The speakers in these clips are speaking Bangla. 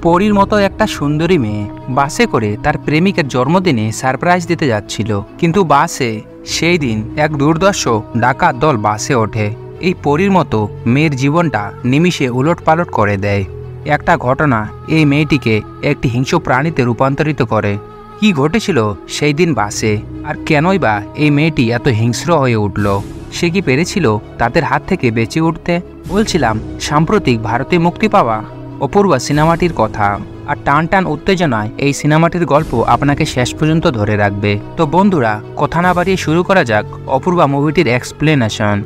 পরীর মতো একটা সুন্দরী মেয়ে বাসে করে তার প্রেমিকের জন্মদিনে সারপ্রাইজ দিতে যাচ্ছিল, কিন্তু বাসে সেই দিন এক দুর্দর্শ ডাকাত দল বাসে ওঠে। এই পরীর মতো মেয়ের জীবনটা নিমিষে উলটপালট করে দেয়। একটা ঘটনা এই মেয়েটিকে একটি হিংস্র প্রাণীতে রূপান্তরিত করে। কি ঘটেছিল সেই দিন বাসে, আর কেনই বা এই মেয়েটি এত হিংস্র হয়ে উঠল? সে কি পেরেছিল তাদের হাত থেকে বেঁচে উঠতে? বলছিলাম সাম্প্রতিক ভারতে মুক্তি পাওয়া অপূর্বা সিনেমাটির কথা, আর টান টান উত্তেজনায় এই সিনেমাটির গল্প আপনাকে শেষ পর্যন্ত ধরে রাখবে। তো বন্ধুরা, কথা না বাড়িয়ে শুরু করা যাক অপূর্বা মুভিটির এক্সপ্লেনেশন।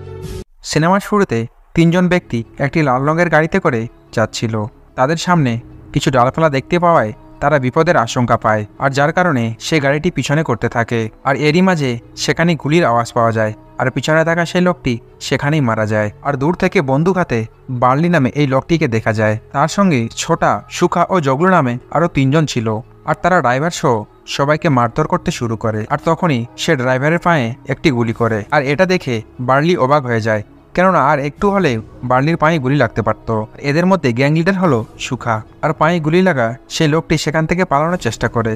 সিনেমার শুরুতে তিনজন ব্যক্তি একটি লাল রঙের গাড়িতে করে যাচ্ছিল। তাদের সামনে কিছু ডালপালা দেখতে পাওয়ায় তারা বিপদের আশঙ্কা পায়, আর যার কারণে সে গাড়িটি পিছনে করতে থাকে। আর এরই মাঝে সেখানে গুলির আওয়াজ পাওয়া যায়, আর পিছনে থাকা সেই লোকটি সেখানেই মারা যায়। আর দূর থেকে বন্দুক হাতে বার্লি নামে এই লোকটিকে দেখা যায়। তার সঙ্গে ছোটা, সুখা ও জগলু নামে আরও তিনজন ছিল, আর তারা ড্রাইভার সহ সবাইকে মারধর করতে শুরু করে। আর তখনই সে ড্রাইভারের পায়ে একটি গুলি করে, আর এটা দেখে বার্লি অবাক হয়ে যায়, কেননা আর একটু হলে বার্লির পায়ে গুলি লাগতে পারত। এদের মধ্যে গ্যাং লিডার হলো সুখা, আর পায়ে গুলি লাগা সেই লোকটি সেখান থেকে পালানোর চেষ্টা করে।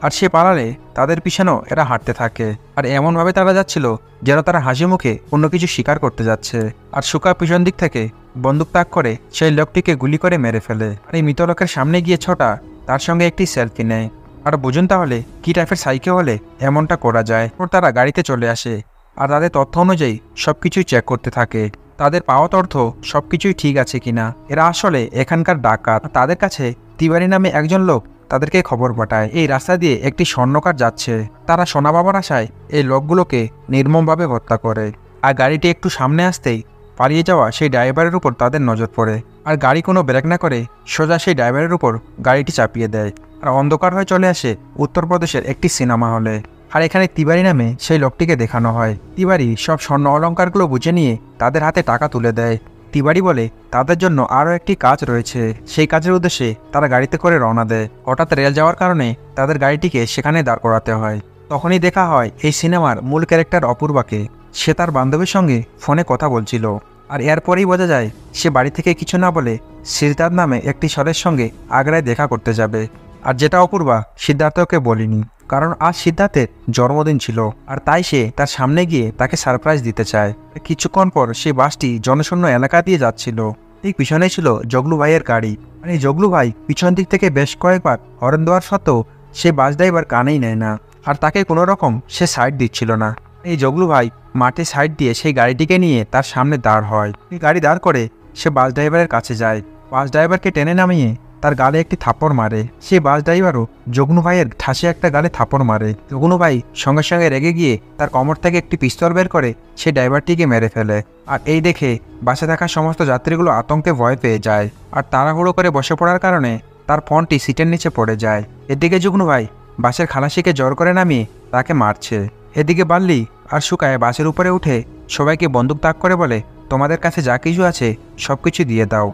আর সে পালালে তাদের পিছনেও এরা হাঁটতে থাকে, আর এমনভাবে তারা যাচ্ছিল যেন তারা হাসি মুখে অন্য কিছু শিকার করতে যাচ্ছে। আর সুখা পিছন দিক থেকে বন্দুক তাক করে সেই লোকটিকে গুলি করে মেরে ফেলে। আর এই মৃত লোকের সামনে গিয়ে ছোটা তার সঙ্গে একটি সেলফি নেয়। আর বুঝুন তাহলে কি টাইপের সাইকে হলে এমনটা করা যায়। তারা গাড়িতে চলে আসে, আর তাদের তথ্য অনুযায়ী সবকিছুই চেক করতে থাকে। তাদের পাওয়া তথ্য সবকিছুই ঠিক আছে কিনা। এরা আসলে এখানকার ডাকাত। তাদের কাছে তিওয়ারি নামে একজন লোক তাদেরকে খবর পাঠায় এই রাস্তা দিয়ে একটি স্বর্ণকার যাচ্ছে। তারা সোনা পাবার আশায় এই লোকগুলোকে নির্মমভাবে হত্যা করে। আর গাড়িটি একটু সামনে আসতেই পালিয়ে যাওয়া সেই ড্রাইভারের উপর তাদের নজর পড়ে, আর গাড়ি কোনো ব্রেক না করে সোজা সেই ড্রাইভারের উপর গাড়িটি চাপিয়ে দেয়। আর অন্ধকার হয়ে চলে আসে উত্তরপ্রদেশের একটি সিনেমা হলে। আর এখানে তিওয়ারি নামে সেই লোকটিকে দেখানো হয়। তিওয়ারি সব স্বর্ণ অলঙ্কারগুলো বুঝে নিয়ে তাদের হাতে টাকা তুলে দেয়। তিওয়ারি বলে তাদের জন্য আরও একটি কাজ রয়েছে, সেই কাজের উদ্দেশ্যে তারা গাড়িতে করে রওনা দেয়। হঠাৎ রেল যাওয়ার কারণে তাদের গাড়িটিকে সেখানে দাঁড় করাতে হয়। তখনই দেখা হয় এই সিনেমার মূল ক্যারেক্টার অপূর্বাকে। সে তার বান্ধবীর সঙ্গে ফোনে কথা বলছিল, আর এরপরেই বোঝা যায় সে বাড়ি থেকে কিছু না বলে সিদ্ধার্থ নামে একটি স্বরের সঙ্গে আগ্রায় দেখা করতে যাবে। আর যেটা অপূর্বা সিদ্ধার্থকে বলেনি, কারণ আজ সিদ্ধার্থের জন্মদিন ছিল, আর তাই সে তার সামনে গিয়ে তাকে সারপ্রাইজ দিতে চায়। কিছুক্ষণ পর সেই বাসটি জনশূন্য এলাকা দিয়ে যাচ্ছিল। ঠিক পিছনে ছিল জগলু ভাইয়ের গাড়ি। আর এই জগলু ভাই পিছন দিক থেকে বেশ কয়েকবার হরেন দেওয়ার সত্ত্বেও সে বাস ড্রাইভার কানেই নেয় না, আর তাকে কোনো রকম সে সাইড দিচ্ছিল না। এই জগলু ভাই মাঠে সাইড দিয়ে সেই গাড়িটিকে নিয়ে তার সামনে দাঁড় হয়। এই গাড়ি দাঁড় করে সে বাস ড্রাইভারের কাছে যায়। বাস ড্রাইভারকে টেনে নামিয়ে তার গালে একটি থাপড় মারে। সে বাস ড্রাইভারও জগনু ভাইয়ের ঠাসে একটা গালে থাপড় মারে। জগনু ভাই সঙ্গে সঙ্গে রেগে গিয়ে তার কোমর থেকে একটি পিস্তল বের করে সে ড্রাইভারটিকে মেরে ফেলে। আর এই দেখে বাসে থাকা সমস্ত যাত্রীগুলো আতঙ্কে ভয় পেয়ে যায়, আর তাড়াহুড়ো করে বসে পড়ার কারণে তার ফোনটি সিটের নিচে পড়ে যায়। এদিকে জগনু ভাই বাসের খালাসিকে জোর করে নামিয়ে তাকে মারছে। এদিকে বাল্লি আর শুকায় বাসের উপরে উঠে সবাইকে বন্দুক তাক করে বলে, তোমাদের কাছে যা কিছু আছে সবকিছু দিয়ে দাও।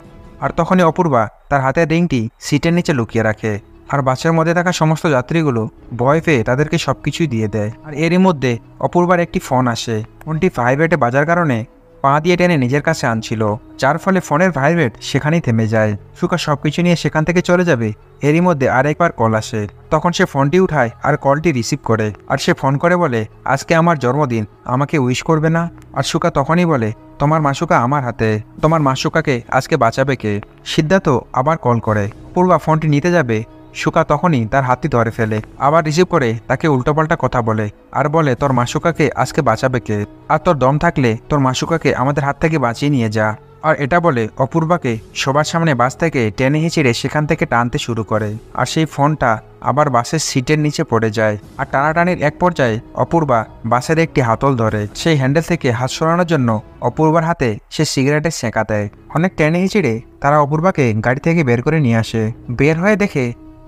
আর তখনই অপূর্বা তার হাতের রিংটি সিটের নিচে লুকিয়ে রাখে, আর বাসের মধ্যে থাকা সমস্ত যাত্রীগুলো ভয় পেয়ে তাদেরকে সবকিছুই দিয়ে দেয়। আর এরই মধ্যে অপূর্বার একটি ফোন আসে। ফোনটি ভাইব্রেটে বাজার কারণে পা দিয়ে টেনে নিজের কাছে আনছিল, যার ফলে ফোনের ভাইব্রেট সেখানেই থেমে যায়। সুখা সবকিছু নিয়ে সেখান থেকে চলে যাবে, এরই মধ্যে আরেকবার কল আসে। তখন সে ফোনটি উঠায় আর কলটি রিসিভ করে, আর সে ফোন করে বলে, আজকে আমার জন্মদিন, আমাকে উইশ করবে না? আর সুখা তখনই বলে, তোমার মাসুকা আমার হাতে, তোমার মাসুকাকে আজকে বাঁচাবে কে? সিদ্ধার্থ আবার কল করে। পূর্বা ফোনটি নিতে যাবে, সুখা তখনই তার হাতটি ধরে ফেলে, আবার রিসিভ করে তাকে উল্টোপাল্টা কথা বলে, আর বলে, তোর মাসুকাকে আজকে বাঁচাবে কে? আর তোর দম থাকলে তোর মাসুকাকে আমাদের হাত থেকে বাঁচিয়ে নিয়ে যা। আর এটা বলে অপূর্বাকে সবার সামনে বাস থেকে টেনে হিঁচড়ে সেখান থেকে টানতে শুরু করে, আর সেই ফোনটা আবার বাসের সিটের নিচে পড়ে যায়। আর টানাটানির এক পর্যায়ে অপূর্বা বাসের একটি হাতল ধরে, সেই হ্যান্ডেল থেকে হাত সরানোর জন্য অপূর্বার হাতে সে সিগারেটের সেঁকা দেয়। অনেক টেনে হিঁচড়ে তারা অপূর্বাকে গাড়ি থেকে বের করে নিয়ে আসে। বের হয়ে দেখে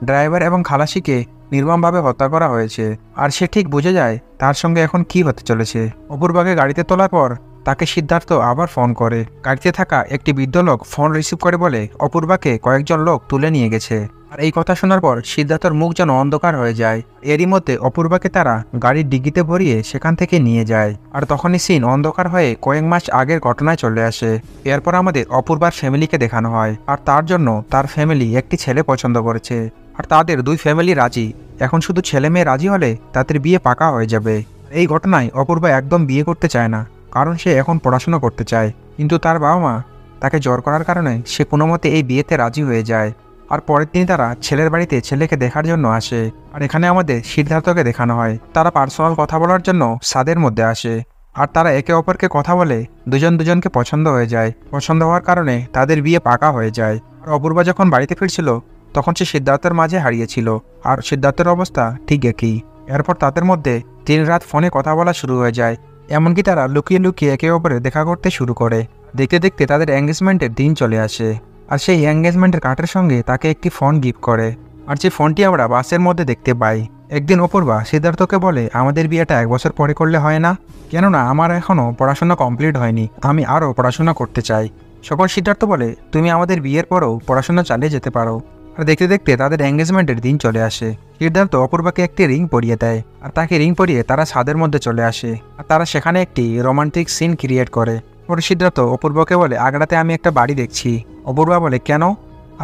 ড্রাইভার এবং খালাসিকে নির্মমভাবে হত্যা করা হয়েছে, আর সে ঠিক বুঝে যায় তার সঙ্গে এখন কি হতে চলেছে। অপূর্বাকে গাড়িতে তোলার পর তাকে সিদ্ধার্থ আবার ফোন করে। গাড়িতে থাকা একটি বৃদ্ধ লোক ফোন রিসিভ করে বলে, অপূর্বাকে কয়েকজন লোক তুলে নিয়ে গেছে। আর এই কথা শোনার পর সিদ্ধার্থর মুখ যেন অন্ধকার হয়ে যায়। এরই মধ্যে অপূর্বাকে তারা গাড়ির ডিগিতে ভরিয়ে সেখান থেকে নিয়ে যায়। আর তখনই সিন অন্ধকার হয়ে কয়েক মাস আগের ঘটনায় চলে আসে। এরপর আমাদের অপূর্বার ফ্যামিলিকে দেখানো হয়, আর তার জন্য তার ফ্যামিলি একটি ছেলে পছন্দ করেছে, আর তাদের দুই ফ্যামিলি রাজি। এখন শুধু ছেলে মেয়ে রাজি হলে তাদের বিয়ে পাকা হয়ে যাবে। এই ঘটনায় অপূর্বা একদম বিয়ে করতে চায় না, কারণ সে এখন পড়াশোনা করতে চায়। কিন্তু তার বাবা মা তাকে জোর করার কারণে সে কোনো মতে এই বিয়েতে রাজি হয়ে যায়। আর পরের দিন তারা ছেলের বাড়িতে ছেলেকে দেখার জন্য আসে। আর এখানে আমাদের সিদ্ধার্থকে দেখানো হয়। তারা পার্সোনাল কথা বলার জন্য ছাদের মধ্যে আসে, আর তারা একে অপরকে কথা বলে দুজনকে পছন্দ হয়ে যায়। পছন্দ হওয়ার কারণে তাদের বিয়ে পাকা হয়ে যায়। আর অপূর্বা যখন বাড়িতে ফিরছিল তখন সে সিদ্ধার্থের মাঝে হারিয়েছিল, আর সিদ্ধার্থের অবস্থা ঠিক একই। এরপর তাদের মধ্যে দিন রাত ফোনে কথা বলা শুরু হয়ে যায়, এমনকি তারা লুকিয়ে লুকিয়ে একে অপরে দেখা করতে শুরু করে। দেখতে দেখতে তাদের এঙ্গেজমেন্টের দিন চলে আসে, আর সেই এঙ্গেজমেন্টের কার্ডের সঙ্গে তাকে একটি ফোন গিফট করে। আর যে ফোনটি আমরা বাসের মধ্যে দেখতে পাই। একদিন অপূর্বা সিদ্ধার্থকে বলে, আমাদের বিয়েটা 1 বছর পরে করলে হয় না? কেননা আমার এখনও পড়াশোনা কমপ্লিট হয়নি, আমি আরও পড়াশোনা করতে চাই। সকল সিদ্ধার্থ বলে, তুমি আমাদের বিয়ের পরেও পড়াশোনা চালিয়ে যেতে পারো। আর দেখতে দেখতে তাদের এঙ্গেজমেন্টের দিন চলে আসে। সিদ্ধার্থ অপূর্বাকে একটি রিং পরিয়ে দেয়, আর তাকে রিং পরিয়ে তারা ছাদের মধ্যে চলে আসে, আর তারা সেখানে একটি রোমান্টিক সিন ক্রিয়েট করে। পরে সিদ্ধার্থ অপূর্বাকে বলে, আগ্রাতে আমি একটা বাড়ি দেখছি। অপূর্বা বলে, কেন?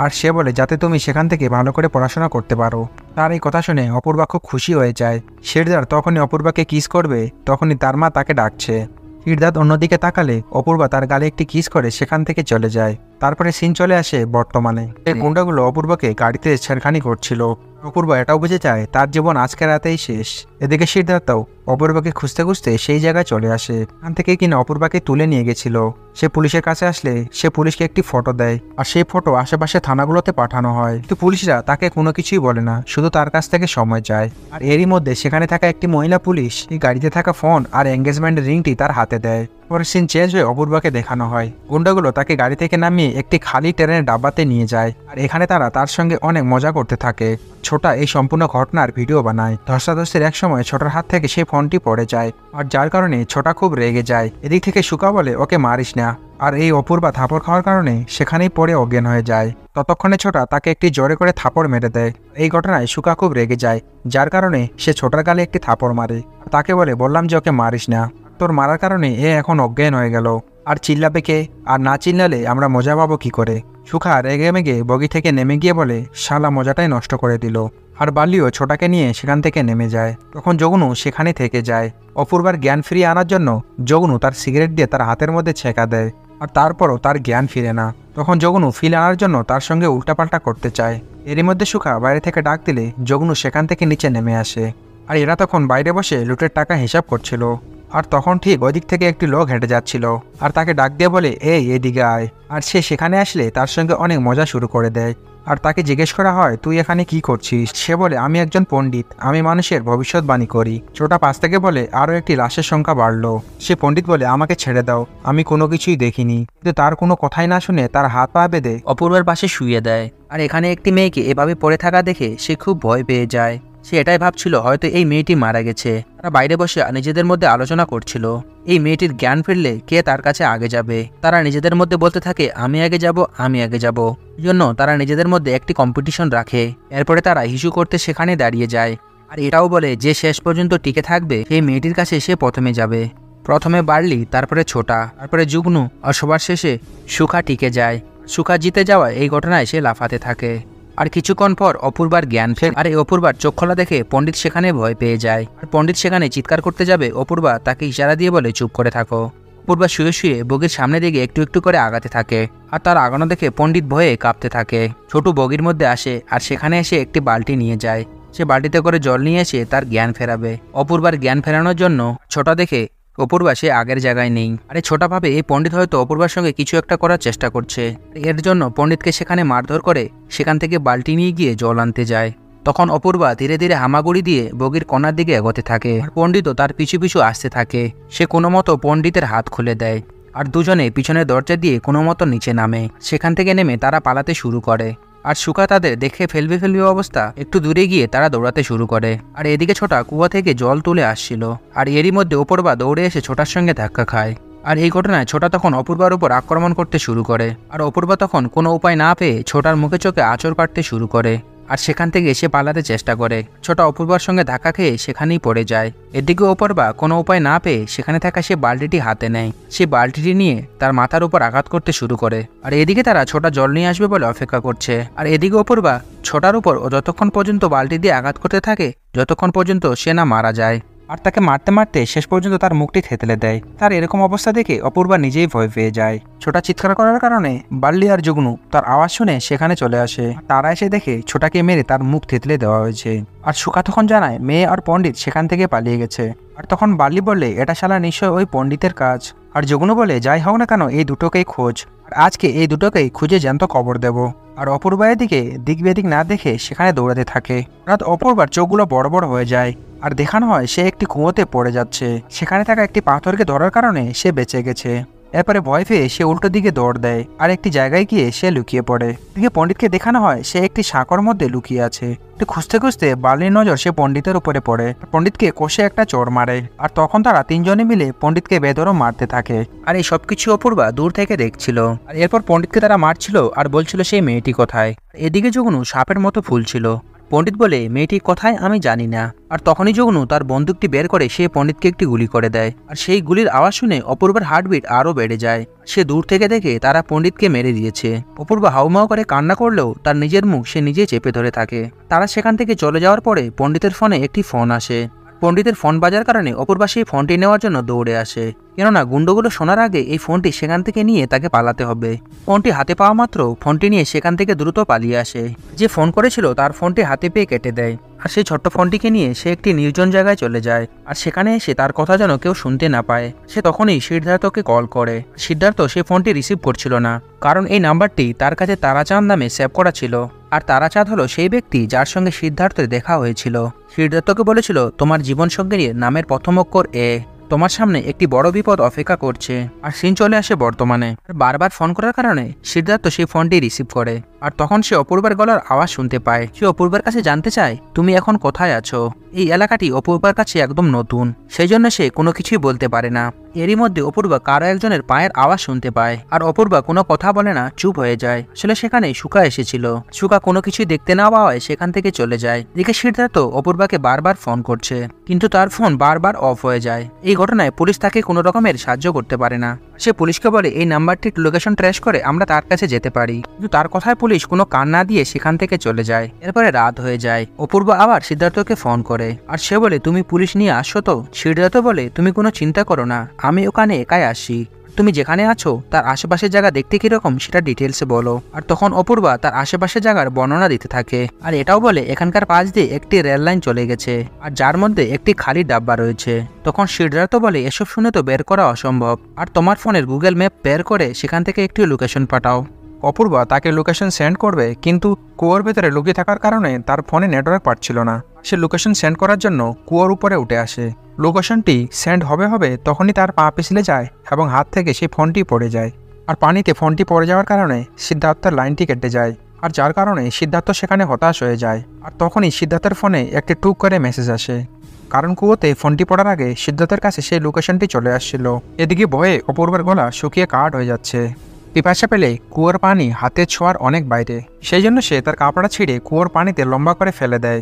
আর সে বলে, যাতে তুমি সেখান থেকে ভালো করে পড়াশোনা করতে পারো। তার এই কথা শুনে অপূর্বা খুব খুশি হয়ে যায়। সিদ্ধার্থ তখনই অপূর্বাকে কিস করবে, তখনই তার মা তাকে ডাকছে। সিদ্ধার্থ অন্যদিকে তাকালে অপূর্বা তার গালে একটি কিস করে সেখান থেকে চলে যায়। তারপরে সিন চলে আসে বর্তমানে। এই গুন্ডাগুলো অপূর্বাকে গাড়িতে ছেড়খানি করছিল। অপূর্বা এটাও বুঝে যায় তার জীবন আজকে রাতেই শেষ। এদিকে সিদ্ধার্থও অপূর্বাকে খুঁজতে খুঁজতে সেই জায়গায় চলে আসে। এখান থেকে কিনা অপূর্বাকে তুলে নিয়ে গেছিল। সে পুলিশের কাছে আসলে সে পুলিশকে একটি ফটো দেয়, আর সেই ফটো আশেপাশে থানাগুলোতে পাঠানো হয়। কিন্তু পুলিশরা তাকে কোনো কিছুই বলে না, শুধু তার কাছ থেকে সময় চায়। আর এরই মধ্যে সেখানে থাকা একটি মহিলা পুলিশ এই গাড়িতে থাকা ফোন আর এঙ্গেজমেন্টের রিংটি তার হাতে দেয়। পরে সিন চেঞ্জ হয়ে অপূর্বাকে দেখানো হয়। গুন্ডাগুলো তাকে গাড়ি থেকে নামিয়ে একটি খালি ট্রেনের ডাব্বাতে নিয়ে যায়, আর এখানে তারা তার সঙ্গে অনেক মজা করতে থাকে। ছোটা এই সম্পূর্ণ ঘটনার ভিডিও বানায়। ধস্তাধস্তির এক সময় ছোটার হাত থেকে সেই ফোনটি পড়ে যায়, আর যার কারণে ছোটা খুব রেগে যায়। এদিক থেকে সুকা বলে, ওকে মারিস না। আর এই অপূর্বা থাপড় খাওয়ার কারণে সেখানেই পড়ে অজ্ঞান হয়ে যায়। ততক্ষণে ছোটা তাকে একটি জোরে করে থাপড় মেরে দেয়। এই ঘটনায় সুকা খুব রেগে যায়, যার কারণে সে ছোটার গালে একটি থাপড় মারে। তাকে বলে, বললাম যে ওকে মারিস না। তোর মারার কারণে এ এখন অজ্ঞান হয়ে গেল, আর চিল্লাবে কে? আর না চিল্লালে আমরা মজা পাবো কি করে? সুখা রেগে মেগে বগি থেকে নেমে গিয়ে বলে, শালা মজাটাই নষ্ট করে দিল। আর বালিও ছোটাকে নিয়ে সেখান থেকে নেমে যায়। তখন জগনু সেখানে থেকে যায়। অপূর্বার জ্ঞান ফিরিয়ে আনার জন্য জগনু তার সিগারেট দিয়ে তার হাতের মধ্যে ছেঁকা দেয়, আর তারপরও তার জ্ঞান ফিরে না। তখন জগনু ফিল আনার জন্য তার সঙ্গে উল্টাপাল্টা করতে চায়। এরই মধ্যে সুখা বাইরে থেকে ডাক দিলে জগনু সেখান থেকে নিচে নেমে আসে। আর এরা তখন বাইরে বসে লুটের টাকা হিসাব করছিল। আর তখন ঠিক ওই দিক থেকে একটি লোক হেঁটে যাচ্ছিল, আর তাকে ডাক দিয়ে বলে, এই এদিকে আয়। আর সে সেখানে আসলে তার সঙ্গে অনেক মজা শুরু করে দেয়। আর তাকে জিজ্ঞেস করা হয়, তুই এখানে কি করছিস? সে বলে, আমি একজন পণ্ডিত, আমি মানুষের ভবিষ্যৎবাণী করি। ছোটা পাশ থেকে বলে, আরও একটি লাশের সংখ্যা বাড়লো। সে পণ্ডিত বলে, আমাকে ছেড়ে দাও, আমি কোনো কিছুই দেখিনি। কিন্তু তার কোনো কথাই না শুনে তার হাত পা বেঁধে অপূর্বার পাশে শুইয়ে দেয়। আর এখানে একটি মেয়েকে এভাবে পড়ে থাকা দেখে সে খুব ভয় পেয়ে যায়। সে এটাই ভাবছিল হয়তো এই মেয়েটি মারা গেছে। তারা বাইরে বসে নিজেদের মধ্যে আলোচনা করছিল, এই মেয়েটির জ্ঞান ফিরলে কে তার কাছে আগে যাবে। তারা নিজেদের মধ্যে বলতে থাকে, আমি আগে যাব, আমি আগে যাব। এই জন্য তারা নিজেদের মধ্যে একটি কম্পিটিশন রাখে। এরপরে তারা হিসু করতে সেখানে দাঁড়িয়ে যায়। আর এটাও বলে যে শেষ পর্যন্ত টিকে থাকবে সেই মেয়েটির কাছে সে প্রথমে যাবে। প্রথমে বার্লি, তারপরে ছোটা, তারপরে যুগ্নু, আর সবার শেষে সুখা টিকে যায়। সুখা জিতে যাওয়া এই ঘটনায় সে লাফাতে থাকে। আর কিছুক্ষণ পর অপূর্বার জ্ঞান ফের। আর এই অপূর্বার চোখ খোলা দেখে পণ্ডিত সেখানে ভয় পেয়ে যায়। আর পণ্ডিত সেখানে চিৎকার করতে যাবে, অপূর্বা তাকে ইশারা দিয়ে বলে, চুপ করে থাকো। অপূর্বা শুয়ে শুয়ে বগির সামনে দিকে একটু একটু করে আগাতে থাকে। আর তার আগানো দেখে পণ্ডিত ভয়ে কাঁপতে থাকে। ছোটু বগির মধ্যে আসে, আর সেখানে এসে একটি বালতি নিয়ে যায়। সে বালতিতে করে জল নিয়ে এসে তার জ্ঞান ফেরাবে। অপূর্বার জ্ঞান ফেরানোর জন্য ছোটা দেখে অপূর্বা সে আগের জায়গায় নেই। আরে ছোটা ভাবে এই পণ্ডিত হয়তো অপূর্বার সঙ্গে কিছু একটা করার চেষ্টা করছে। এর জন্য পণ্ডিতকে সেখানে মারধর করে সেখান থেকে বালতি নিয়ে গিয়ে জল আনতে যায়। তখন অপূর্বা ধীরে ধীরে হামাগুড়ি দিয়ে বগির কোণার দিকে এগোতে থাকে। আর পণ্ডিতও তার পিছু পিছু আসতে থাকে। সে কোনো মতো পণ্ডিতের হাত খুলে দেয়, আর দুজনে পিছনের দরজা দিয়ে কোনো মতো নিচে নামে। সেখান থেকে নেমে তারা পালাতে শুরু করে। আর সুখা তাদের দেখে ফেলবে অবস্থা একটু দূরে গিয়ে তারা দৌড়াতে শুরু করে। আর এদিকে ছোটা কুয়া থেকে জল তুলে আসছিল। আর এরই মধ্যে অপূর্বা দৌড়ে এসে ছোটার সঙ্গে ধাক্কা খায়। আর এই ঘটনায় ছোটা তখন অপূর্বার উপর আক্রমণ করতে শুরু করে। আর অপূর্বা তখন কোনো উপায় না পেয়ে ছোটার মুখে চোখে আঁচড় কাটতে শুরু করে। আর সেখান থেকে সে পালাতে চেষ্টা করে। ছোট অপূর্বার সঙ্গে ধাক্কা খেয়ে সেখানেই পড়ে যায়। এদিকে অপূর্বা কোনো উপায় না পেয়ে সেখানে থাকা সে বালতিটি হাতে নেয়। সে বালতিটি নিয়ে তার মাথার উপর আঘাত করতে শুরু করে। আর এদিকে তারা ছোটা জল নিয়ে আসবে বলে অপেক্ষা করছে। আর এদিকে অপূর্বা ছোটার উপর যতক্ষণ পর্যন্ত বালতি দিয়ে আঘাত করতে থাকে যতক্ষণ পর্যন্ত সে না মারা যায়। আর তাকে মারতে মারতে শেষ পর্যন্ত তার মুখটি থেতলে দেয়। তার এরকম অবস্থা দেখে অপূর্বা নিজেই ভয় পেয়ে যায়। ছোটা চিৎকার করার কারণে বাল্লি আর জুগনু তার আওয়াজ শুনে সেখানে চলে আসে। তারা এসে দেখে ছোটাকে মেরে তার মুখ থেতলে দেওয়া হয়েছে। আর সুখা তখন জানায় মেয়ে আর পণ্ডিত সেখান থেকে পালিয়ে গেছে। আর তখন বাল্লি বললে এটা শালা নিশ্চয় ওই পণ্ডিতের কাজ। আর জুগনু বলে যাই হোক না কেন এই দুটোকেই খোঁজ, আর আজকে এই দুটোকেই খুঁজে জ্যান্ত কবর দেব। আর অপূর্বা এদিকে দিক বেদিক না দেখে সেখানে দৌড়াতে থাকে। রাত অপূর্বার চোখগুলো বড় বড় হয়ে যায় আর দেখানো হয় সে একটি কুয়োতে পড়ে যাচ্ছে। সেখানে থাকা একটি পাথরকে ধরার কারণে সে বেঁচে গেছে। এরপরে ভয় পেয়ে সে উল্টো দিকে দৌড় দেয় আর একটি জায়গায় গিয়ে সে লুকিয়ে পড়ে। দিকে পণ্ডিতকে দেখানো হয় সে একটি সাঁকোর মধ্যে লুকিয়ে আছে। খুঁজতে খুঁজতে বালির নজর সে পণ্ডিতের উপরে পড়ে। পণ্ডিতকে কষে একটা চোর মারে। আর তখন তারা তিনজনে মিলে পণ্ডিতকে বেধরও মারতে থাকে। আর এই সবকিছু অপূর্বা দূর থেকে দেখছিল। আর এরপর পণ্ডিতকে তারা মারছিল আর বলছিল সেই মেয়েটি কোথায়। এদিকে জুগনু সাপের মতো ফুলছিল। পণ্ডিত বলে মেয়েটি কোথায় আমি জানি না। আর তখনই জুগনু তার বন্দুকটি বের করে সে পণ্ডিতকে একটি গুলি করে দেয়। আর সেই গুলির আওয়াজ শুনে অপূর্বার হার্টবিট আরও বেড়ে যায়। সে দূর থেকে দেখে তারা পণ্ডিতকে মেরে দিয়েছে। অপূর্বা হাউমাউ করে কান্না করলেও তার নিজের মুখ সে নিজেই চেপে ধরে থাকে। তারা সেখান থেকে চলে যাওয়ার পরে পণ্ডিতের ফোনে একটি ফোন আসে। পণ্ডিতের ফোন বাজার কারণে অপূর্বা সেই ফোনটি নেওয়ার জন্য দৌড়ে আসে। কেননা গুন্ডগুলো শোনার আগে এই ফোনটি সেখান থেকে নিয়ে তাকে পালাতে হবে। ফোনটি হাতে পাওয়া মাত্র ফোনটি নিয়ে সেখান থেকে দ্রুত পালিয়ে আসে। যে ফোন করেছিল তার ফোনটি হাতে পেয়ে কেটে দেয়। আর সেই ছোট্ট ফোনটিকে নিয়ে সে একটি নির্জন জায়গায় চলে যায়। আর সেখানে এসে তার কথা যেন কেউ শুনতে না পায় সে তখনই সিদ্ধার্থকে কল করে। সিদ্ধার্থ সেই ফোনটি রিসিভ করছিল না, কারণ এই নাম্বারটি তার কাছে তারাচাঁদ নামে সেভ করা ছিল। আর তারাচাঁদ হলো সেই ব্যক্তি যার সঙ্গে সিদ্ধার্থের দেখা হয়েছিল। সিদ্ধার্থকে বলেছিল তোমার জীবনসঙ্গীর নামের প্রথম অক্ষর এ, তোমার সামনে একটি বড় বিপদ অপেক্ষা করছে। আর সিন চলে আসে বর্তমানে। বারবার ফোন করার কারণে সিদ্ধার্থ সেই ফোনটি রিসিভ করে। আর তখন সে অপূর্বার গলার আওয়াজ শুনতে পায়। সে অপূর্বার কাছে জানতে চায় তুমি এখন কোথায় আছো। এই এলাকাটি অপূর্বার কাছে একদম নতুন, সেই জন্য সে কোনো কিছুই বলতে পারে না। এরই মধ্যে অপূর্বা কারো একজনের পায়ের আওয়াজ শুনতে পায়। আর অপূর্বা কোনো কথা বলে না, চুপ হয়ে যায়। আসলে সেখানে সুখা এসেছিল। সুখা কোনো কিছুই দেখতে না পাওয়ায় সেখান থেকে চলে যায়। দিকে সিদ্ধার্থ অপূর্বাকে বারবার ফোন করছে, কিন্তু তার ফোন বারবার অফ হয়ে যায়। এই ঘটনায় পুলিশ তাকে কোনো রকমের সাহায্য করতে পারে না। সে পুলিশকে বলে এই নাম্বারটির লোকেশন ট্রেস করে আমরা তার কাছে যেতে পারি, কিন্তু তার কথায় পুলিশ কোনো কান না দিয়ে সেখান থেকে চলে যায়। এরপরে রাত হয়ে যায়। অপূর্বা আবার সিদ্ধার্থকে ফোন করে আর সে বলে তুমি পুলিশ নিয়ে আসছো তো। সিদ্ধার্থ বলে তুমি কোনো চিন্তা করো না, আমি ওখানে একাই আসি। তুমি যেখানে আছো তার আশেপাশের জায়গা দেখতে কিরকম সেটা ডিটেলসে বলো। আর তখন অপূর্বা তার আশেপাশের জায়গার বর্ণনা দিতে থাকে। আর এটাও বলে এখানকার পাশ দিয়ে একটি রেল লাইন চলে গেছে আর যার মধ্যে একটি খালি ডাব্বা রয়েছে। তখন সিদ্ধার্থ বলে এসব শুনে তো বের করা অসম্ভব, আর তোমার ফোনের গুগল ম্যাপ বের করে সেখান থেকে একটি লোকেশন পাঠাও। অপূর্বা তাকে লোকেশন সেন্ড করবে, কিন্তু কুয়োর ভেতরে লুকিয়ে থাকার কারণে তার ফোনে নেটওয়ার্ক পাচ্ছিল না। সে লোকেশন সেন্ড করার জন্য কুয়োর উপরে উঠে আসে। লোকেশনটি সেন্ড হবে তখনই তার পা পিছলে যায় এবং হাত থেকে সেই ফোনটি পড়ে যায়। আর পানিতে ফোনটি পড়ে যাওয়ার কারণে সিদ্ধার্থের লাইনটি কেটে যায়, আর যার কারণে সিদ্ধার্থ সেখানে হতাশ হয়ে যায়। আর তখনই সিদ্ধার্থের ফোনে একটি টুক করে মেসেজ আসে, কারণ কুয়োতে ফোনটি পড়ার আগে সিদ্ধার্থের কাছে সেই লোকেশনটি চলে আসছিল। এদিকে ভয়ে অপূর্বার গলা শুকিয়ে কাঠ হয়ে যাচ্ছে। পিপাসা পেলে কুয়োর পানি হাতে ছোঁয়ার অনেক বাইরে, সেই জন্য সে তার কাপড়া ছিঁড়ে কুয়োর পানিতে লম্বা করে ফেলে দেয়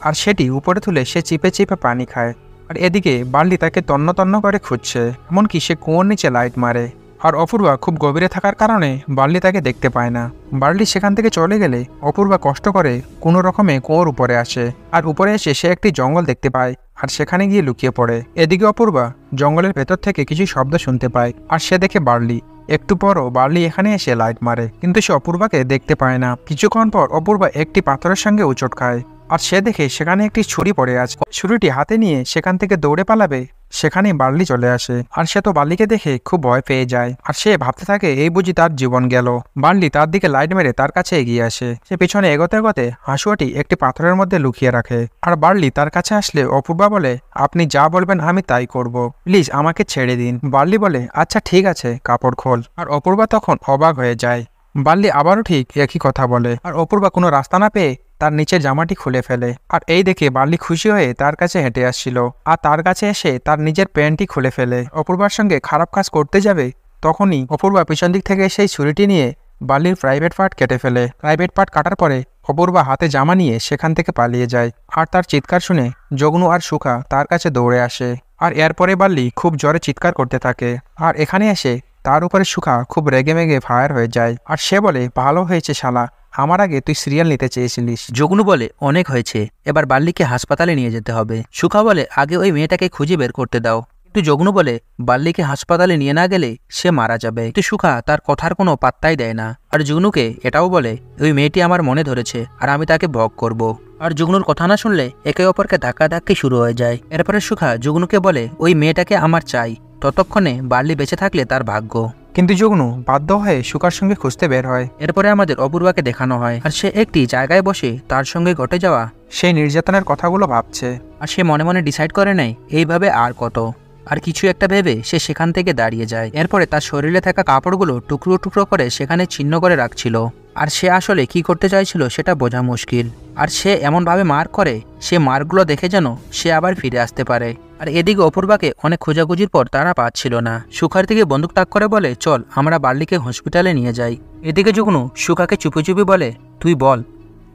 আর সেটি উপরে তুলে সে চিপে চিপে পানি খায়। আর এদিকে বার্লি তাকে তন্ন তন্ন করে খুঁজছে, এমনকি সে কুয়োর নিচে লাইট মারে। আর অপূর্বা খুব গভীরে থাকার কারণে বার্লি তাকে দেখতে পায় না। বার্লি সেখান থেকে চলে গেলে অপূর্বা কষ্ট করে কোনো রকমে কুয়োর উপরে আসে। আর উপরে এসে সে একটি জঙ্গল দেখতে পায় আর সেখানে গিয়ে লুকিয়ে পড়ে। এদিকে অপূর্বা জঙ্গলের ভেতর থেকে কিছু শব্দ শুনতে পায় আর সে দেখে বার্লি। একটু পরও বার্লি এখানে এসে লাইট মারে, কিন্তু সে অপূর্বাকে দেখতে পায় না। কিছুক্ষণ পর অপূর্বা একটি পাথরের সঙ্গে উচট খায় আর সে দেখে সেখানে একটি ছুরি পড়ে আছে। ছুরিটি হাতে নিয়ে সেখান থেকে দৌড়ে পালাবে, সেখানেই বার্লি চলে আসে। আর সে তো বার্লিকে দেখে খুব ভয় পেয়ে যায় আর সে ভাবতে থাকে এই বুঝি তার জীবন গেল। বার্লি তার দিকে লাইট মেরে তার কাছে এগিয়ে আসে। সে পিছনে এগোতে এগোতে হাসুয়াটি একটি পাথরের মধ্যে লুকিয়ে রাখে। আর বার্লি তার কাছে আসলে অপূর্বা বলে আপনি যা বলবেন আমি তাই করব, প্লিজ আমাকে ছেড়ে দিন। বার্লি বলে আচ্ছা ঠিক আছে, কাপড় খোল। আর অপূর্বা তখন অবাক হয়ে যায়। বার্লি আবারও ঠিক একই কথা বলে আর অপূর্বা কোনো রাস্তা না পেয়ে তার নিচের জামাটি খুলে ফেলে। আর এই দেখে বার্লি খুশি হয়ে তার কাছে হেঁটে আসছিল আর তার কাছে এসে তার নিজের প্যান্টটি খুলে ফেলে। অপূর্বার সঙ্গে খারাপ কাজ করতে যাবে তখনই অপূর্বা পিছন দিক থেকে সেই ছুরিটি নিয়ে বার্লির প্রাইভেট পার্ট কেটে ফেলে। প্রাইভেট পার্ট কাটার পরে অপূর্বা হাতে জামা নিয়ে সেখান থেকে পালিয়ে যায়। আর তার চিৎকার শুনে জগনু আর সুখা তার কাছে দৌড়ে আসে। আর এরপরে বাল্লি খুব জোরে চিৎকার করতে থাকে। আর এখানে এসে তার উপরে সুখা খুব রেগেমেগে ফায়ার হয়ে যায়। আর সে বলে, ভালো হয়েছে শালা, আমার আগে তুই সিরিয়াল নিতে চেয়েছিলিস। জগনু বলে, অনেক হয়েছে, এবার বাল্লিকে হাসপাতালে নিয়ে যেতে হবে। সুখা বলে, আগে ওই মেয়েটাকে খুঁজে বের করতে দাও। কিন্তু জগনু বলে, বাল্লিকে হাসপাতালে নিয়ে না গেলে সে মারা যাবে। কিন্তু সুখা তার কথার কোনো পাত্তাই দেয় না। আর জগনুকে এটাও বলে, ওই মেয়েটি আমার মনে ধরেছে আর আমি তাকে ভোগ করব। আর জগনুর কথা না শুনলে একে অপরকে ধাক্কাধাক্কি শুরু হয়ে যায়। এরপরে সুখা জগনুকে বলে, ওই মেয়েটাকে আমার চাই, ততক্ষণে বাল্লি বেঁচে থাকলে তার ভাগ্য। কিন্তু জগনু বাধ্য হয়ে সুখার সঙ্গে খুঁজতে বের হয়। এরপরে আমাদের অপূর্বাকে দেখানো হয়, আর সে একটি জায়গায় বসে তার সঙ্গে ঘটে যাওয়া সেই নির্যাতনের কথাগুলো ভাবছে। আর সে মনে মনে ডিসাইড করে নেয় এইভাবে আর কত, আর কিছু একটা ভেবে সে সেখান থেকে দাঁড়িয়ে যায়। এরপরে তার শরীরে থাকা কাপড়গুলো টুকরো টুকরো করে সেখানে ছিন্ন করে রাখছিল। আর সে আসলে কি করতে চাইছিল সেটা বোঝা মুশকিল। আর সে এমনভাবে মার করে, সে মারগুলো দেখে যেন সে আবার ফিরে আসতে পারে। আর এদিকে অপূর্বাকে অনেক খোঁজাখুঁজির পর তারা পাচ্ছিল না। সুখার দিকে বন্দুক তাক করে বলে, চল আমরা বাল্লিকে হসপিটালে নিয়ে যাই। এদিকে যুগনু সুখাকে চুপি চুপি বলে, তুই বল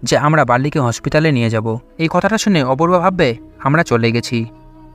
যে আমরা বাল্লিকে হসপিটালে নিয়ে যাব। এই কথাটা শুনে অপূর্বা ভাববে আমরা চলে গেছি,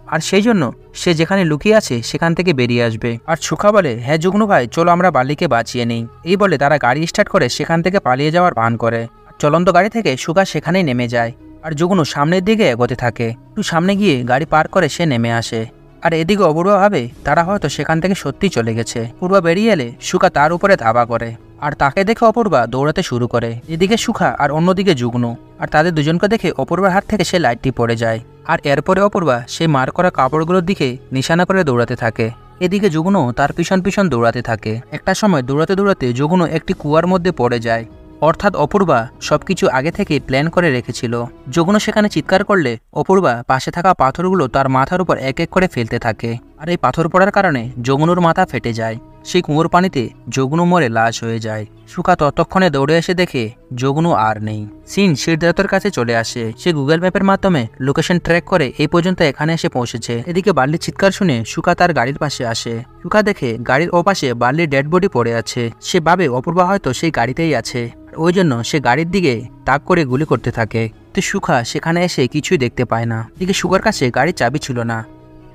আর সেই জন্য সে যেখানে লুকিয়ে আছে সেখান থেকে বেরিয়ে আসবে। আর সুখা বলে, হ্যাঁ জুগনু ভাই, চলো আমরা বাল্লিকে বাঁচিয়ে নিই। এই বলে তারা গাড়ি স্টার্ট করে সেখান থেকে পালিয়ে যাওয়ার ভান করে। চলন্ত গাড়ি থেকে সুখা সেখানেই নেমে যায়। আর জুগনু সামনের দিকে এগোতে থাকে। একটু সামনে গিয়ে গাড়ি পার করে সে নেমে আসে। আর এদিকে অপূর্বা ভাবে তারা হয়তো সেখান থেকে সত্যি চলে গেছে। পূর্বা বেরিয়ে এলে সুখা তার উপরে ধাবা করে, আর তাকে দেখে অপূর্বা দৌড়াতে শুরু করে। এদিকে সুখা আর অন্যদিকে জুগনু। আর তাদের দুজনকে দেখে অপূর্বার হাত থেকে সে লাইটটি পড়ে যায়। আর এরপরে অপূর্বা সে মার করা কাপড়গুলোর দিকে নিশানা করে দৌড়াতে থাকে। এদিকে জুগনু তার পিছন পিছন দৌড়াতে থাকে। একটা সময় দৌড়াতে দৌড়াতে জুগনু একটি কুয়ার মধ্যে পড়ে যায়। অর্থাৎ অপূর্বা সবকিছু আগে থেকে প্ল্যান করে রেখেছিল। জুগনু সেখানে চিৎকার করলে অপূর্বা পাশে থাকা পাথরগুলো তার মাথার উপর এক এক করে ফেলতে থাকে। আর এই পাথর পড়ার কারণে জুগনুর মাথা ফেটে যায়। সেই কুয়োর পানিতে জুগনু মরে লাশ হয়ে যায়। সুখা ততক্ষণে দৌড়ে এসে দেখে জুগনু আর নেই। সিন সিদ্ধার্থের কাছে চলে আসে। সে গুগল ম্যাপের মাধ্যমে লোকেশন ট্র্যাক করে এই পর্যন্ত এখানে এসে পৌঁছেছে। এদিকে বাল্লির চিৎকার শুনে সুখা তার গাড়ির পাশে আসে। সুখা দেখে গাড়ির ওপাশে বাল্লির ডেড বডি পড়ে আছে। সে ভাবে অপূর্বা হয়তো সেই গাড়িতেই আছে। ওই জন্য সে গাড়ির দিকে তাক করে গুলি করতে থাকে। তো সুখা সেখানে এসে কিছুই দেখতে পায় না। এদিকে সুখার কাছে গাড়ির চাবি ছিল না,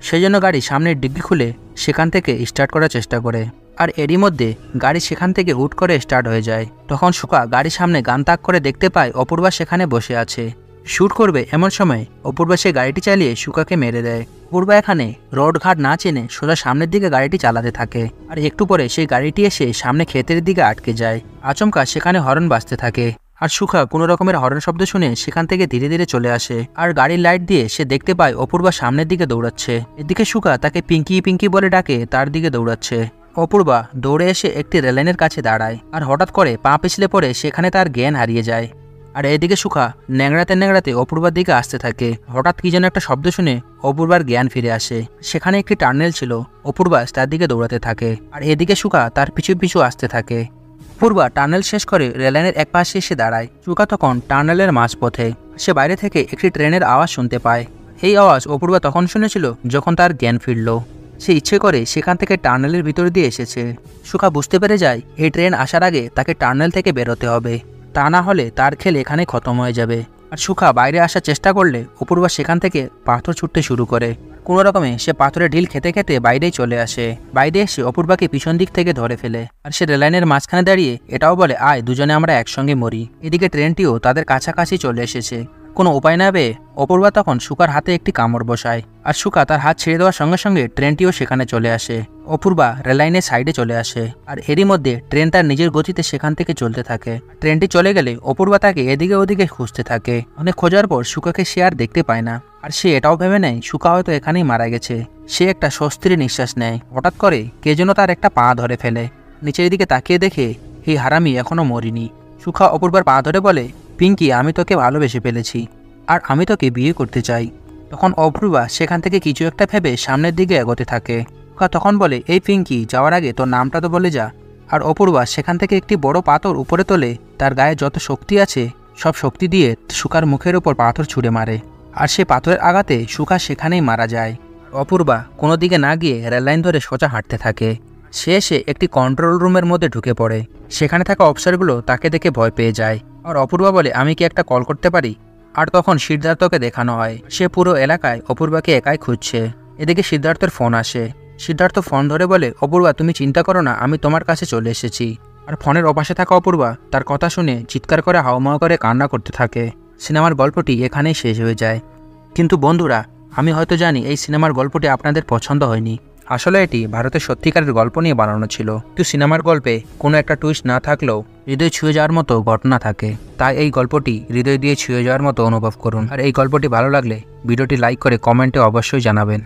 সেই জন্য গাড়ি সামনের ডিগ্গি খুলে সেখান থেকে স্টার্ট করার চেষ্টা করে। আর এরই মধ্যে গাড়ি সেখান থেকে হুট করে স্টার্ট হয়ে যায়। তখন সুখা গাড়ির সামনে গান তাক করে দেখতে পায় অপূর্বা সেখানে বসে আছে। শুট করবে এমন সময় অপূর্বা সে গাড়িটি চালিয়ে সুখাকে মেরে দেয়। অপূর্বা এখানে রোড ঘাট না চেনে সোজা সামনের দিকে গাড়িটি চালাতে থাকে। আর একটু পরে সেই গাড়িটি এসে সামনে ক্ষেতের দিকে আটকে যায়। আচমকা সেখানে হর্ন বাজতে থাকে। আর সুখা কোনো রকমের হর্ন শব্দ শুনে সেখান থেকে ধীরে ধীরে চলে আসে। আর গাড়ির লাইট দিয়ে সে দেখতে পায় অপূর্বা সামনের দিকে দৌড়াচ্ছে। এদিকে সুখা তাকে পিঙ্কি পিঙ্কি বলে ডাকে তার দিকে দৌড়াচ্ছে। অপূর্বা দৌড়ে এসে একটি রেললাইনের কাছে দাঁড়ায়। আর হঠাৎ করে পা পিছলে পড়ে সেখানে তার জ্ঞান হারিয়ে যায়। আর এদিকে সুখা ন্যাংড়াতে ন্যাংড়াতে অপূর্বার দিকে আসতে থাকে। হঠাৎ কি যেন একটা শব্দ শুনে অপূর্বার জ্ঞান ফিরে আসে। সেখানে একটি টার্নেল ছিল। অপূর্বা তার দিকে দৌড়াতে থাকে। আর এদিকে সুখা তার পিছু পিছু আসতে থাকে। অপূর্বা টার্নেল শেষ করে রেললাইনের এক পাশে এসে দাঁড়ায়। সুখা তখন টার্নেলের মাঝপথে। সে বাইরে থেকে একটি ট্রেনের আওয়াজ শুনতে পায়। এই আওয়াজ অপূর্বা তখন শুনেছিল যখন তার জ্ঞান ফিরল। সে ইচ্ছে করে সেখান থেকে টার্নেলের ভিতর দিয়ে এসেছে। সুখা বুঝতে পেরে যায় এই ট্রেন আসার আগে তাকে টার্নেল থেকে বেরোতে হবে, তা না হলে তার খেল এখানে খতম হয়ে যাবে। আর সুখা বাইরে আসার চেষ্টা করলে অপূর্বা সেখান থেকে পাথর ছুটতে শুরু করে। কোনো রকমে সে পাথরের ঢিল খেতে খেতে বাইরেই চলে আসে। বাইরে এসে অপূর্বাকে পিছন দিক থেকে ধরে ফেলে। আর সে রেললাইনের মাঝখানে দাঁড়িয়ে এটাও বলে, আয় দুজনে আমরা একসঙ্গে মরি। এদিকে ট্রেনটিও তাদের কাছাকাছি চলে এসেছে। কোনো উপায় না পেয়ে অপূর্বা তখন সুখার হাতে একটি কামড় বসায়। আর সুখা তার হাত ছেড়ে দেওয়ার সঙ্গে সঙ্গে ট্রেনটিও সেখানে চলে আসে। অপূর্বা রেললাইনের সাইডে চলে আসে। আর এরই মধ্যে ট্রেন তার নিজের গতিতে সেখান থেকে চলতে থাকে। ট্রেনটি চলে গেলে অপূর্বা তাকে এদিকে ওদিকে খুঁজতে থাকে। অনেক খোঁজার পর সুখাকে সে আর দেখতে পায় না। আর সে এটাও ভেবে নেয় সুখা হয়তো এখানেই মারা গেছে। সে একটা স্বস্তির নিঃশ্বাস নেয়। হঠাৎ করে কে যেন তার একটা পা ধরে ফেলে। নিচের দিকে তাকিয়ে দেখে এই হারামি এখনো মরিনি। সুখা অপূর্বার পা ধরে বলে, পিঙ্কি, আমি তোকে ভালোবেসে ফেলেছি আর আমি তোকে বিয়ে করতে চাই। তখন অপূর্বা সেখান থেকে কিছু একটা ভেবে সামনের দিকে এগোতে থাকে। সুখা তখন বলে, এই পিঙ্কি, যাওয়ার আগে তোর নামটা তো বলে যা। আর অপূর্বা সেখান থেকে একটি বড় পাথর উপরে তোলে। তার গায়ে যত শক্তি আছে সব শক্তি দিয়ে সুখার মুখের উপর পাথর ছুঁড়ে মারে। আর সে পাথরের আঘাতে সুখা সেখানেই মারা যায়। অপূর্বা কোনো দিকে না গিয়ে রেললাইন ধরে সোজা হাঁটতে থাকে। সে এসে একটি কন্ট্রোল রুমের মধ্যে ঢুকে পড়ে। সেখানে থাকা অফিসারগুলো তাকে দেখে ভয় পেয়ে যায়। আর অপূর্বা বলে, আমি কি একটা কল করতে পারি? আর তখন সিদ্ধার্থকে দেখানো হয় সে পুরো এলাকায় অপূর্বাকে একাই খুঁজছে। এদিকে সিদ্ধার্থের ফোন আসে। সিদ্ধার্থ ফোন ধরে বলে, অপূর্বা তুমি চিন্তা করো না, আমি তোমার কাছে চলে এসেছি। আর ফোনের ওপাশে থাকা অপূর্বা তার কথা শুনে চিৎকার করে হাউমাউ করে কান্না করতে থাকে। সিনেমার গল্পটি এখানেই শেষ হয়ে যায়। কিন্তু বন্ধুরা, আমি হয়তো জানি এই সিনেমার গল্পটি আপনাদের পছন্দ হয়নি। আসলে এটি ভারতের সত্যিকারের গল্প নিয়ে বানানো ছিল, কিন্তু সিনেমার গল্পে কোনো একটা টুইস্ট না থাকলেও হৃদয় ছুঁয়ে যাওয়ার মতো ঘটনা থাকে। তাই এই গল্পটি হৃদয় দিয়ে ছুঁয়ে যাওয়ার মতো অনুভব করুন। আর এই গল্পটি ভালো লাগলে ভিডিওটি লাইক করে কমেন্টে অবশ্যই জানাবেন।